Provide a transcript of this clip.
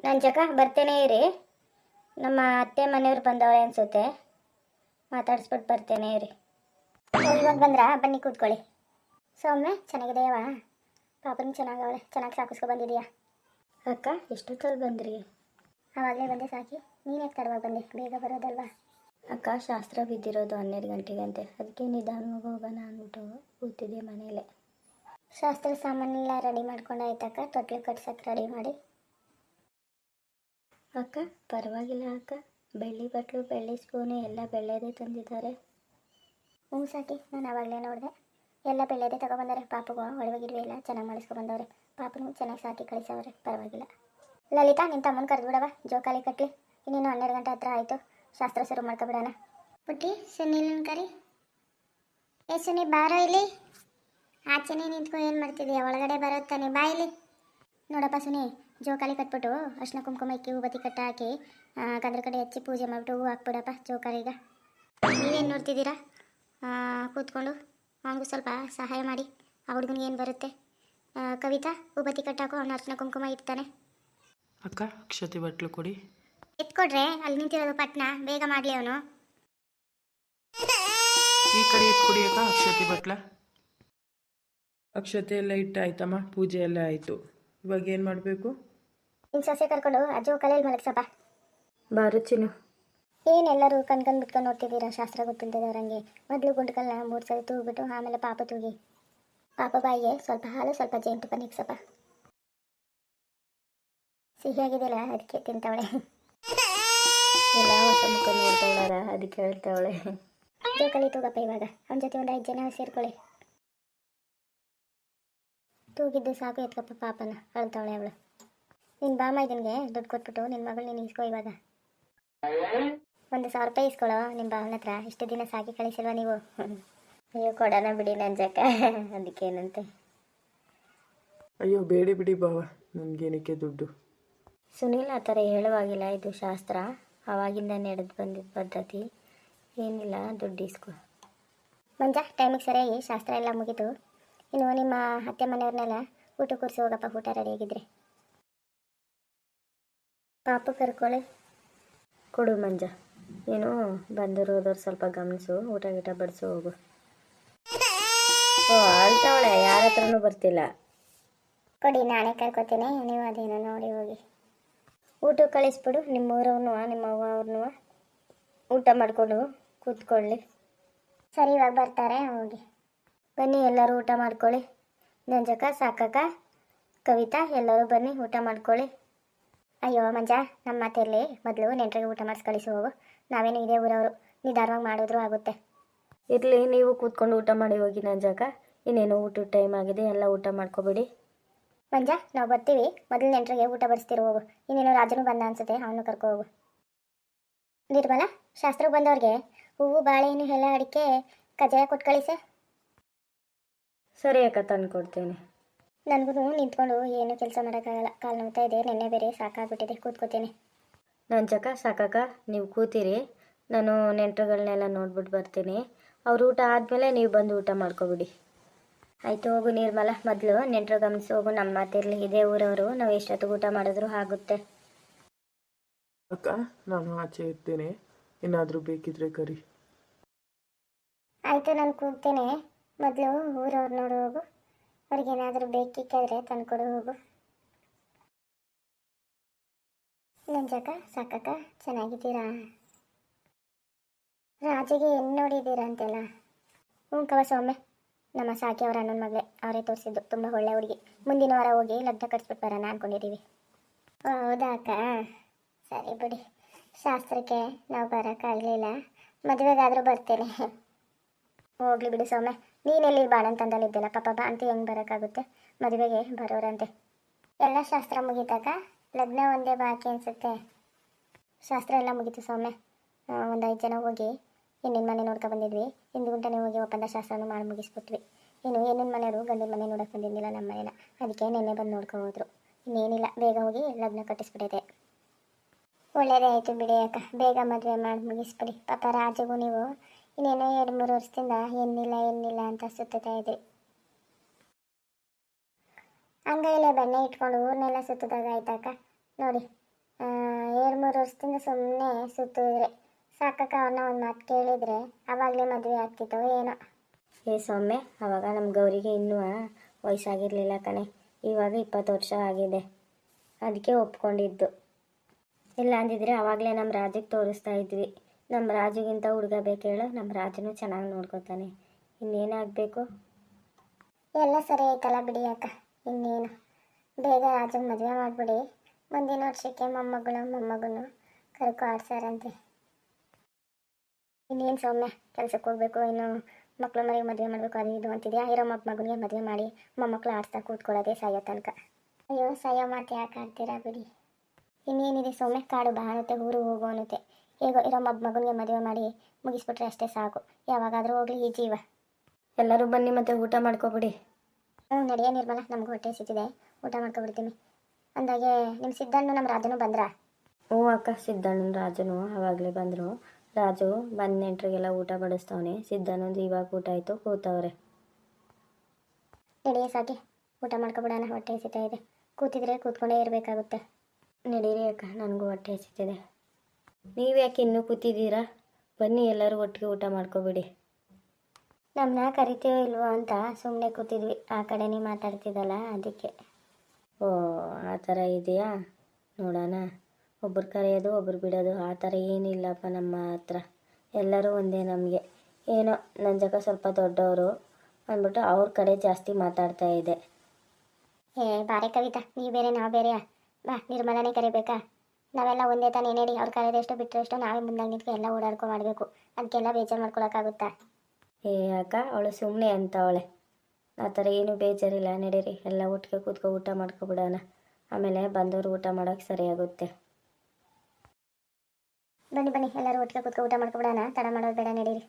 ನಾನು ಜಕ ಬರ್ತೇನೆ ಇರಿ. ನಮ್ಮ ಅತ್ತೆ ಮನೆಯವ್ರು ಬಂದವ್ರೆ ಅನ್ಸುತ್ತೆ, ಮಾತಾಡಿಸ್ಬಿಟ್ಟು ಬರ್ತೇನೆ ಇರಿ. ಇವಾಗ ಬಂದ್ರಾ? ಬನ್ನಿ ಕೂತ್ಕೊಳ್ಳಿ. ಸೌಮ್ಯ ಚೆನ್ನಾಗಿದೆಯವ? ಪಾಪನ ಚೆನ್ನಾಗವಳೆ, ಚೆನ್ನಾಗಿ ಸಾಕಿಸ್ಕೊ ಬಂದಿದೀಯಾ? ಅಕ್ಕ ಎಷ್ಟೊತ್ತಲ್ಲಿ ಬಂದ್ರಿ? ಆವಾಗಲೇ ಬಂದೆ ಸಾಕಿ. ನೀನು ಯಾಕೆ ತಡವಾಗಿ ಬಂದೆ? ಬೇಗ ಬರೋದಲ್ವಾ? ಅಕ್ಕ ಶಾಸ್ತ್ರ ಬಿದ್ದಿರೋದು 12 ಗಂಟೆಗಂತೆ, ಅದಕ್ಕೆ ನಿಧಾನವಾಗಿ ಹೋಗೋಣ ಅಂದ್ಬಿಟ್ಟು ಕೂತಿದ್ದೆ ಮನೇಲೆ. ಶಾಸ್ತ್ರ ಸಾಮಾನೆಲ್ಲ ರೆಡಿ ಮಾಡ್ಕೊಂಡಾಯ್ತಕ್ಕ, ತೊಟ್ಲು ಕಟ್ಸಕ್ಕೆ ರೆಡಿ ಮಾಡಿ. ಅಕ್ಕ ಪರವಾಗಿಲ್ಲ ಅಕ್ಕ, ಬೆಳ್ಳಿ ಬಟ್ಲು ಬೆಳ್ಳಿ ಸ್ಪೂನು ಎಲ್ಲ ಬೆಳ್ಳೆದೇ ತಂದಿದ್ದಾರೆ. ಹ್ಞೂ ಸಾಕಿ, ನಾನು ಆವಾಗಲೇ ನೋಡಿದೆ, ಎಲ್ಲ ಬೆಳ್ಳೆದೇ ತಗೊಬಂದಾರೆ. ಪಾಪಗೂ ಒಳಗಿಡ್ವೆ ಎಲ್ಲ ಚೆನ್ನಾಗಿ ಮಾಡಿಸ್ಕೊಬಂದವ್ರೆ. ಪಾಪನೂ ಚೆನ್ನಾಗಿ ಸಾಕಿ ಕಳಿಸವ್ರೆ, ಪರವಾಗಿಲ್ಲ. ಲಲಿತಾ, ನಿನ್ನ ತಮ್ಮನ ಕರೆದ್ಬಿಡವ, ಜೋಕಾಲಿ ಕಟ್ಲಿ. ಇನ್ನೇನು 12 ಗಂಟೆ ಹತ್ರ ಆಯಿತು, ಶಾಸ್ತ್ರ ಶುರು ಮಾಡ್ಕೊಬಿಡೋಣ. ಪುಟ್ಟಿ, ಸುನೀಲನ ಕರಿ. ಸುನಿ ಬಾರೋ ಇಲ್ಲಿ. ಆಚೆನೇ ನಿಂತ್ಕೊ, ಏನು ಮಾಡ್ತಿದ್ದೀಯ? ಒಳಗಡೆ ಬರೋದು ತಾನೆ, ಬಾ ಇಲ್ಲಿ. ನೋಡಪ್ಪ ಸುನಿ, ಜೋಕಾಲಿ ಕಟ್ಬಿಟ್ಟು ಅರ್ಶಿನ ಕುಂಕುಮ ಇಕ್ಕಿ ಹೂಬತ್ತಿ ಕಟ್ಟ ಹಾಕಿ ಗದ್ರ ಕಡೆ ಹಚ್ಚಿ ಪೂಜೆ ಮಾಡಿಬಿಟ್ಟು ಹೂವು ಹಾಕ್ಬಿಡಪ್ಪ ಜೋಕಾಲಿಗ. ನೀವೇನು ನೋಡ್ತಿದ್ದೀರಾ? ಕೂತ್ಕೊಂಡು ಅವನಿಗೂ ಸ್ವಲ್ಪ ಸಹಾಯ ಮಾಡಿ. ಆ ಹುಡುಗನಿಗೆ ಏನು ಬರುತ್ತೆ? ಕವಿತಾ, ಹೂಬತ್ತಿ ಕಟ್ಟಾಕು, ಅವನ ಅರ್ಶಿನ ಕುಂಕುಮ ಇಡ್ತಾನೆ. ಅಕ್ಕ ಅಕ್ಷತೆ ಬಟ್ಲು ಕೊಡಿ. ಎತ್ಕೊಡ್ರೆ, ಅಲ್ಲಿ ನಿಂತಿರೋದು ಪಟ್ನ, ಬೇಗ ಮಾಡಲಿ ಅವನು. ಈ ಕಡೆ ಎತ್ಕೊಡಿ ಅಕ್ಕ ಅಕ್ಷತೆ ಬಟ್ಲ. ಅಕ್ಷತೆ ಎಲ್ಲ ಇಟ್ಟಾಯ್ತಮ್ಮ, ಪೂಜೆ ಎಲ್ಲ ಆಯಿತು. ಇವಾಗ ಏನು ಮಾಡಬೇಕು? ನಿನ್ನ ಸೊಸೆ ಕರ್ಕೊಂಡು ಆ ಜೋಕಾಲಿಯಲ್ಲಿ ಮಲಗ್ಸಪ್ಪ. ಬಾರು ಚಿನ್ನು. ಏನೆಲ್ಲರೂ ಕಣ್ಕಂಡು ಬಿಟ್ಕೊಂಡು ನೋಡ್ತಿದ್ದೀರಾ? ಶಾಸ್ತ್ರ ಗೊತ್ತಿಲ್ದಿದ್ದವ್ರಂಗೆ. ಮೊದಲು ಗುಂಡ್ಕಲ್ನ 3 ಸರಿ ತೂಗ್ಬಿಟ್ಟು ಆಮೇಲೆ ಪಾಪ ತೂಗಿ. ಪಾಪ ಬಾಯಿಗೆ ಸ್ವಲ್ಪ ಹಾಲು ಸ್ವಲ್ಪ ಜೇನುತುಪ್ಪ ನಿಕ್ಸಪ್ಪ. ಸಿಹಿಯಾಗಿದೆಯಲ್ಲ, ಅದಕ್ಕೆ ತಿಂತವಳೆ. ಎಲ್ಲ ಹೊಸ ಮುಖ ನೋಡ್ತವಳಾರ, ಅದಕ್ಕೆ ಹೇಳ್ತಾವಳೆ. ಜೋಕಾಲಿ ತೂಗಪ್ಪ ಇವಾಗ. ಅವನ ಜೊತೆ ಒಂದು 5 ಜನ ಸೇರ್ಕೊಳ್ಳಿ. ತೂಗಿದ್ದು ಸಾಕು, ಎತ್ಕಪ್ಪ ಪಾಪನ, ಅಳ್ತಾವಳೆ ಅವಳು. ನಿನ್ನ ಬಾಮ ಇದನ್ಗೆ ದುಡ್ಡು ಕೊಟ್ಬಿಟ್ಟು ನಿನ್ನ ಮಗಳು ನೀನು ಇಸ್ಕೊ ಇವಾಗ. 1,000 ರೂಪಾಯಿ ಇಸ್ಕೊಳ್ಳೋ ನಿಮ್ಮ ಬಾವನ ಹತ್ರ. ಇಷ್ಟು ದಿನ ಸಾಕಿ ಕಳಿಸಿಲ್ವಾ ನೀವು? ಅಯ್ಯೋ ಕೊಡೋಣ ಬಿಡಿ ನಂಜಕ್ಕ, ಅದಕ್ಕೇನಂತೆ. ಅಯ್ಯೋ ಬೇಡಿ ಬಿಡಿ ಬಾವ, ನನಗೇನಕ್ಕೆ ದುಡ್ಡು? ಸುನೀಲ್ ಆ ಥರ ಹೇಳುವಾಗಿಲ್ಲ, ಇದು ಶಾಸ್ತ್ರ ಆವಾಗಿಂದ ನಡೆದು ಬಂದಿದ್ದ ಪದ್ಧತಿ. ಏನಿಲ್ಲ, ದುಡ್ಡು ಇಸ್ಕೊ. ಮಂಜ, ಟೈಮಿಗೆ ಸರಿಯಾಗಿ ಶಾಸ್ತ್ರ ಎಲ್ಲ ಮುಗೀತು. ಇನ್ನು ನಿಮ್ಮ ಅತ್ತೆ ಮನೆಯವ್ರನ್ನೆಲ್ಲ ಊಟ ಕೂರಿಸಿ ಹೋಗಪ್ಪ, ಊಟ ರೆಡಿಯಾಗಿದ್ರೆ. ಪಾಪು ಕರ್ಕೊಳ್ಳಿ. ಕೊಡು ಮಂಜ. ಏನು ಬಂದರು ಹೋದವ್ರು ಸ್ವಲ್ಪ ಗಮನಿಸು, ಊಟ ಗೀಟ ಬಡಿಸು ಹೋಗು. ಓ ಅಳ್ತಾವಳೆ, ಯಾರ ಹತ್ರನೂ ಬರ್ತಿಲ್ಲ. ಕೊಡಿ, ನಾನೇ ಕರ್ಕೋತೀನಿ, ನೀವು ಅದೇನೋ ನೋಡಿ ಹೋಗಿ. ಊಟ ಕಳಿಸ್ಬಿಡು. ನಿಮ್ಮೂರವ್ನು ನಿಮ್ಮ ಅವ್ವ ಅವ್ರನ್ನೂ ಊಟ ಮಾಡಿಕೊಂಡು ಕೂತ್ಕೊಳ್ಳಿ. ಸರಿ, ಇವಾಗ ಬರ್ತಾರೆ, ಹೋಗಿ. ಬನ್ನಿ ಎಲ್ಲರೂ ಊಟ ಮಾಡ್ಕೊಳ್ಳಿ. ನಂಜಕ್ಕ, ಸಾಕಕ್ಕ, ಕವಿತಾ ಎಲ್ಲರೂ ಬನ್ನಿ ಊಟ ಮಾಡ್ಕೊಳ್ಳಿ. ಅಯ್ಯೋ ಮಂಜ, ನಮ್ಮ ಮಾತಿರಲಿ, ಮೊದಲು ನೆಂಟರಿಗೆ ಊಟ ಮಾಡಿಸಿ ಕಳಿಸಿ ಹೋಗು. ನಾವೇನು ಇದೇ ಊರವರು, ನಿಧಾನವಾಗಿ ಮಾಡಿದ್ರು ಆಗುತ್ತೆ. ಇರಲಿ, ನೀವು ಕೂತ್ಕೊಂಡು ಊಟ ಮಾಡಿ ಹೋಗಿ ನಂಜಕ್ಕ. ಇನ್ನೇನು ಊಟದ ಟೈಮ್ ಆಗಿದೆ, ಎಲ್ಲ ಊಟ ಮಾಡ್ಕೊಬಿಡಿ. ಮಂಜ, ನಾವು ಬರ್ತೀವಿ, ಮೊದಲು ನೆಂಟರಿಗೆ ಊಟ ಬಡಿಸ್ತಿರೋ ಹೋಗು. ಇನ್ನೇನು ರಾಜನು ಬಂದ ಅನ್ಸುತ್ತೆ, ಅವನು ಕರ್ಕೊ ಹೋಗು. ನಿರ್ಮಲ, ಶಾಸ್ತ್ರಕ್ಕೆ ಬಂದವ್ರಿಗೆ ಹೂವು ಬಾಳೆಹಣ್ಣು ಎಲ್ಲ ಅಡಿಕೆ ಕಜ್ಜಾಯ ಕೊಟ್ಟು ಕಳಿಸೆ. ಸರಿ ಅಕ್ಕ, ತಂದು ಕೊಡ್ತೇನೆ. ನನಗೂ ನಿಂತ್ಕೊಂಡು ಏನು ಕೆಲಸ ಮಾಡೋಕ್ಕಾಗಲ್ಲ, ಕಾಲು ನೋಡ್ತಾ ಇದೆ, ನೆನ್ನೆ ಬೇರೆ ಸಾಕಾಗ್ಬಿಟ್ಟಿದೆ, ಕೂತ್ಕೋತೀನಿ. ನಂಜಕ್ಕ, ಸಾಕಕ್ಕ, ನೀವು ಕೂತೀರಿ, ನಾನು ನೆಂಟರುಗಳನ್ನೆಲ್ಲ ನೋಡ್ಬಿಟ್ಟು ಬರ್ತೀನಿ. ಅವ್ರು ಊಟ ಆದಮೇಲೆ ನೀವು ಬಂದು ಊಟ ಮಾಡ್ಕೊಬಿಡಿ. ಆಯಿತು, ಹೋಗು ನಿರ್ಮಲ, ಮೊದಲು ನೆಂಟರು ಗಮನಿಸಿ ಹೋಗು. ನಮ್ಮ ಮಾತಿರಲಿ, ಇದೇ ಊರವರು, ನಾವು ಎಷ್ಟೊತ್ತಿಗೆ ಊಟ ಮಾಡಿದ್ರು ಆಗುತ್ತೆ. ಅಕ್ಕ ನಾನು ಆಚೆ ಇರ್ತೇನೆ, ಏನಾದರೂ ಬೇಕಿದ್ರೆ ಕರಿ. ಆಯಿತು, ನಾನು ಕೂಗ್ತೇನೆ. ಮೊದಲು ಊರವ್ರು ನೋಡು ಹೋಗು, ಅವ್ರಿಗೇನಾದರೂ ಬೇಕಿಕ್ಕಾದ್ರೆ ತಂದ್ಕೊಡು ಹೋಗು. ನಂಜಕ್ಕ, ಸಾಕಕ್ಕ, ಚೆನ್ನಾಗಿದ್ದೀರಾ? ರಾಜಿಗೆ ಹೆಣ್ಣು ನೋಡಿದ್ದೀರಾ ಅಂತೆಲ್ಲ? ಹ್ಞೂ ಕವ ಸೌಮ್ಯ, ನಮ್ಮ ಸಾಕಿ ಅವರ ಅಣ್ಣನ ಮಗಳೇ, ಅವರೇ ತೋರಿಸಿದ್ದು, ತುಂಬ ಒಳ್ಳೆ ಹುಡುಗಿ. ಮುಂದಿನ ವಾರ ಹೋಗಿ ಲಗ್ನ ಕಟ್ಸ್ಬಿಟ್ಟು ಬರೋಣ ಅಂದ್ಕೊಂಡಿದ್ದೀವಿ. ಹೌದಾ ಅಕ್ಕ? ಸರಿ ಬಿಡಿ, ಶಾಸ್ತ್ರಕ್ಕೆ ನಾವು ಬರೋಕ್ಕಾಗಲಿಲ್ಲ, ಮದುವೆಗಾದರೂ ಬರ್ತೇನೆ. ಹೋಗ್ಲಿ ಬಿಡಿ ಸೌಮ್ಯ, ನೀನೆಲ್ಲಿ ಬಾಣಂತಂದಲ್ಲಿದ್ದೆಲ್ಲ, ಪಾಪ ಬಾಂತಿ ಹೆಂಗೆ ಬರೋಕ್ಕಾಗುತ್ತೆ? ಮದುವೆಗೆ ಬರೋರಂತೆ. ಎಲ್ಲ ಶಾಸ್ತ್ರ ಮುಗೀತಾಕ, ಲಗ್ನ ಒಂದೇ ಬಾಕಿ ಅನಿಸುತ್ತೆ. ಶಾಸ್ತ್ರ ಎಲ್ಲ ಮುಗೀತು ಸೌಮ್ಯ. ಒಂದು 5 ಜನ ಹೋಗಿ ಹೆಣ್ಣಿನ ಮನೆ ನೋಡ್ಕೊ ಬಂದಿದ್ವಿ. ಹಿಂದು ಗುಂಟನೆ ಹೋಗಿ ಒಪ್ಪಂದ ಶಾಸ್ತ್ರನೂ ಮಾಡಿ ಮುಗಿಸ್ಬಿಟ್ವಿ. ಇನ್ನು ಹೆಣ್ಣಿನ ಮನೆಯವರು ಗಂಡಿನ ಮನೆ ನೋಡೋಕೆ ಬಂದಿದ್ದಿಲ್ಲ ನಮ್ಮ ಮನೇನ, ಅದಕ್ಕೆ ನೆನ್ನೆ ಬಂದು ನೋಡ್ಕೊ ಹೋದ್ರು. ಇನ್ನೇನಿಲ್ಲ, ಬೇಗ ಹೋಗಿ ಲಗ್ನ ಕಟ್ಟಿಸ್ಬಿಟ್ಟಿದೆ. ಒಳ್ಳೇದೇ ಆಯಿತು ಬಿಡಿ ಅಕ್ಕ, ಬೇಗ ಮದುವೆ ಮಾಡಿ ಮುಗಿಸ್ಬಿಡಿ. ಪಾಪ ರಾಜಗೂ ನೀವು ಇನ್ನೇನೋ 2-3 ವರ್ಷದಿಂದ ಏನಿಲ್ಲ ಅಂತ ಸುತ್ತಾ ಇದ್ರಿ. ಅಂಗೈಯಲ್ಲೇ ಬೆಣ್ಣೆ ಇಟ್ಕೊಂಡು ಊರನ್ನೆಲ್ಲ ಸುತ್ತದಾಗ ಆಯ್ತಕ್ಕ. ನೋಡಿ, 2-3 ವರ್ಷದಿಂದ ಸುಮ್ಮನೆ ಸುತ್ತಿದ್ರೆ ಸಾಕಕ್ಕ ಅವ್ರನ್ನ ಒಂದು ಮಾತು ಕೇಳಿದರೆ ಆವಾಗಲೇ ಮದುವೆ ಆಗ್ತಿತ್ತೋ ಏನೋ. ಏ ಸೌಮ್ಯ, ಅವಾಗ ನಮ್ಮ ಗೌರಿಗೆ ಇನ್ನೂ ವಯಸ್ಸಾಗಿರಲಿಲ್ಲ ಕಣೆ. ಇವಾಗ 20 ವರ್ಷ ಆಗಿದೆ, ಅದಕ್ಕೆ ಒಪ್ಕೊಂಡಿದ್ದು. ಇಲ್ಲ ಅಂದಿದ್ರೆ ಆವಾಗಲೇ ನಮ್ಮ ರಾಜಿಗೆ ತೋರಿಸ್ತಾ ಇದ್ವಿ. ನಮ್ಮ ರಾಜುಗಿಂತ ಹುಡುಗ ಬೇಕು ಹೇಳು, ನಮ್ಮ ರಾಜನು ಚೆನ್ನಾಗಿ ನೋಡ್ಕೊತಾನೆ, ಇನ್ನೇನಾಗಬೇಕು. ಎಲ್ಲ ಸರಿ ಆಯ್ತಲ್ಲ ಬಿಡಿ ಅಕ್ಕ, ಇನ್ನೇನು. ಬೇಗ ರಾಜಗೆ ಮದುವೆ ಮಾಡಿಬಿಡಿ, ಮುಂದಿನ ವರ್ಷಕ್ಕೆ ಮೊಮ್ಮಗನು ಕರ್ಕೊ ಆಡ್ಸಾರಂತೆ. ಇನ್ನೇನು ಸೌಮ್ಯ, ಕೆಲ್ಸಕ್ಕೆ ಹೋಗ್ಬೇಕು, ಇನ್ನು ಮಕ್ಳು ಮನೆಗೆ ಮದುವೆ ಮಾಡಬೇಕು, ಅದು ಇದು ಅಂತಿದ್ಯಾ. ಇರೋ ಮಗನಿಗೆ ಮದುವೆ ಮಾಡಿ ಮೊಮ್ಮಕ್ಳು ಆಡ್ಸ್ತಾ ಕೂತ್ಕೊಳ್ಳೋದೇ ಸಾಯೋ ತನಕ. ಅಯ್ಯೋ ಸಾಯೋ ಮಾತು ಯಾಕೆ ಆಡ್ತೀರಾ ಬಿಡಿ. ಇನ್ನೇನಿದೆ ಸೌಮ್ಯ, ಕಾಡು ಬಾಣುತ್ತೆ, ಊರು ಹೋಗು ಅನ್ನುತ್ತೆ. ಹೇಗೋ ಇರೋ ಮಗನಿಗೆ ಮದುವೆ ಮಾಡಿ ಮುಗಿಸ್ಬಿಟ್ರೆ ಅಷ್ಟೇ ಸಾಕು, ಯಾವಾಗಾದರೂ ಹೋಗಲಿ ಈ ಜೀವ. ಎಲ್ಲರೂ ಬನ್ನಿ ಮತ್ತೆ ಊಟ ಮಾಡ್ಕೊಬಿಡಿ. ನಡೆಯೋ ನಿರ್ಮಲ, ನಮಗೂ ಹೊಟ್ಟೆ ಸಿಕ್ಕಿದೆ, ಊಟ ಮಾಡ್ಕೊಬಿಡ್ತೀನಿ. ಅಂದಾಗೆ ನಿಮ್ಮ ಸಿದ್ದಣ್ಣ ನಮ್ಮ ರಾಜನು ಬಂದ್ರಾ? ಹ್ಞೂ ಅಕ್ಕ, ಸಿದ್ದಣ್ಣನ ರಾಜನು ಆವಾಗಲೇ ಬಂದರು. ರಾಜು ಬಂದ ನೆಂಟ್ರಿಗೆಲ್ಲ ಊಟ ಬಡಿಸ್ತವನೆ. ಸಿದ್ದಣ್ಣಂದು ಇವಾಗ ಊಟ ಆಯಿತು, ಕೂತವ್ರೆ. ನಡೆಯ ಸಾಕಿ, ಊಟ ಮಾಡ್ಕೊಬಿಡೋಣ, ಹೊಟ್ಟೆ ಹಸಿತಾ ಇದೆ. ಕೂತಿದ್ರೆ ಕೂತ್ಕೊಂಡೇ ಇರಬೇಕಾಗುತ್ತೆ. ನಡೀರಿ ಅಕ್ಕ, ನನಗೂ ಹೊಟ್ಟೆ ಹಸಿತಿದೆ. ನೀವು ಯಾಕೆ ಇನ್ನೂ ಕೂತಿದ್ದೀರಾ? ಬನ್ನಿ ಎಲ್ಲರೂ ಒಟ್ಟಿಗೆ ಊಟ ಮಾಡ್ಕೊಬಿಡಿ. ನಮ್ಮನ್ನ ಕರಿತೀವೋ ಇಲ್ವೋ ಅಂತ ಸುಮ್ಮನೆ ಕೂತಿದ್ವಿ, ಆ ಕಡೆನೇ ಮಾತಾಡ್ತಿದ್ದಲ್ಲ ಅದಕ್ಕೆ. ಓ, ಆ ಥರ ಇದೆಯಾ? ನೋಡೋಣ, ಒಬ್ಬರು ಕರೆಯೋದು ಒಬ್ಬರು ಬಿಡೋದು ಆ ಥರ ಏನಿಲ್ಲಪ್ಪ ನಮ್ಮ ಹತ್ರ. ಎಲ್ಲರೂ ಒಂದೇ ನಮಗೆ. ಏನೋ ನನ್ನ ಜಗ ಸ್ವಲ್ಪ ದೊಡ್ಡವರು ಅಂದ್ಬಿಟ್ಟು ಅವ್ರ ಕಡೆ ಜಾಸ್ತಿ ಮಾತಾಡ್ತಾ ಇದೆ. ಬಾರೆ ಕವಿತಾ, ನೀವು ಬೇರೆ ನಾವು ಬೇರೆಯಾ? ಬಾ, ನಿರ್ಮಲನೇ ಕರಿಬೇಕಾ? ನಾವೆಲ್ಲ ಒಂದೇ ತಾನೇ ಹೇಳಿ, ಅವ್ರು ಕರೆಯೋದೆಷ್ಟು ಬಿಟ್ಟರೆ ಎಷ್ಟು, ನಾವೇ ಮುಂದಾಗಿ ನಿಂತ್ಕೊಂಡು ಎಲ್ಲ ಓಡಾಡ್ಕೊ ಮಾಡಬೇಕು. ಅದಕ್ಕೆಲ್ಲ ಬೇಜಾರು ಮಾಡ್ಕೊಳಕ್ಕಾಗುತ್ತಾ? ಏ ಅಕ್ಕ, ಅವಳು ಸುಮ್ಮನೆ ಅಂತವಳೆ. ಆ ಥರ ಏನೂ ಬೇಜಾರಿಲ್ಲ. ನಡೀರಿ, ಎಲ್ಲ ಒಟ್ಟಿಗೆ ಕೂತ್ಕೊ ಊಟ ಮಾಡ್ಕೊಬಿಡೋಣ. ಆಮೇಲೆ ಬಂದವರು ಊಟ ಮಾಡೋಕ್ಕೆ ಸರಿಯಾಗುತ್ತೆ. ಬನ್ನಿ ಎಲ್ಲರೂ ಒಟ್ಟಿಗೆ ಕೂತ್ಕೊ ಊಟ ಮಾಡ್ಕೊಬಿಡೋಣ, ತಡ ಮಾಡೋದು ಬೇಡ, ನಡೀರಿ.